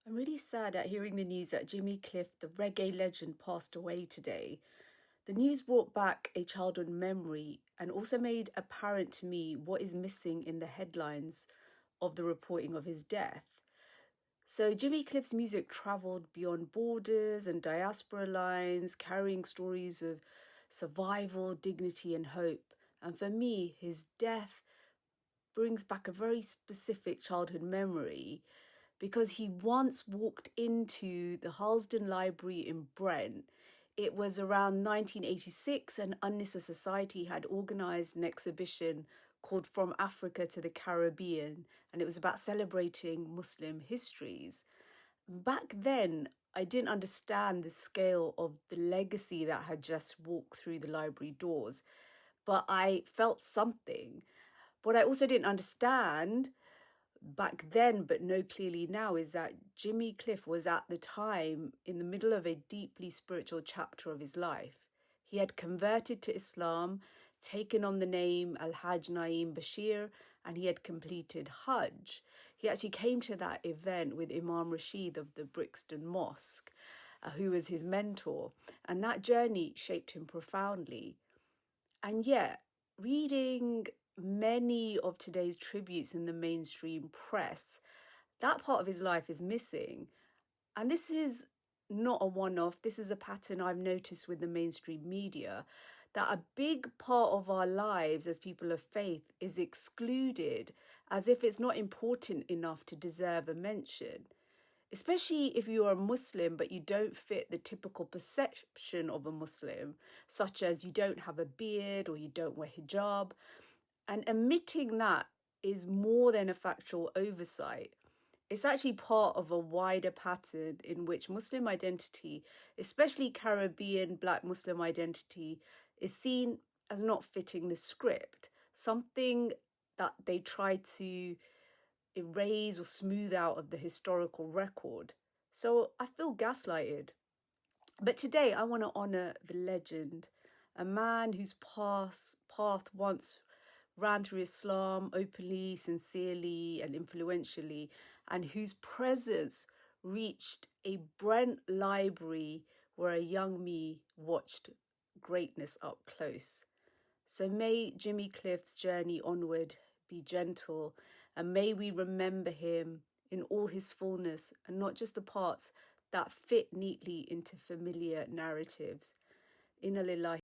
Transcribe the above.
I'm really sad at hearing the news that Jimmy Cliff, the reggae legend, passed away today. The news brought back a childhood memory and also made apparent to me what is missing in the headlines of the reporting of his death. So, Jimmy Cliff's music traveled beyond borders and diaspora lines, carrying stories of survival, dignity, and hope. And for me, his death brings back a very specific childhood memory because he once walked into the Harlesden Library in Brent. It was around 1986, and An-Nisa Society had organised an exhibition called From Africa to the Caribbean, and it was about celebrating Muslim histories. Back then, I didn't understand the scale of the legacy that had just walked through the library doors, but I felt something. What I also didn't understand back then, but know clearly now, is that Jimmy Cliff was at the time in the middle of a deeply spiritual chapter of his life. He had converted to Islam, taken on the name Al Hajj Naeem Bashir, and he had completed Hajj. He actually came to that event with Imam Rashid of the Brixton Mosque, who was his mentor, and that journey shaped him profoundly. And yet, reading many of today's tributes in the mainstream press, that part of his life is missing. And this is not a one off, this is a pattern I've noticed with the mainstream media, that a big part of our lives as people of faith is excluded as if it's not important enough to deserve a mention. Especially if you are a Muslim but you don't fit the typical perception of a Muslim, such as you don't have a beard or you don't wear hijab. And admitting that is more than a factual oversight. It's actually part of a wider pattern in which Muslim identity, especially Caribbean Black Muslim identity, is seen as not fitting the script, something that they try to erase or smooth out of the historical record. So I feel gaslighted. But today I want to honour the legend, a man whose path once ran through Islam openly, sincerely, and influentially, and whose presence reached a Brent library where a young me watched greatness up close. So may Jimmy Cliff's journey onward be gentle, and may we remember him in all his fullness and not just the parts that fit neatly into familiar narratives. Inna lillahi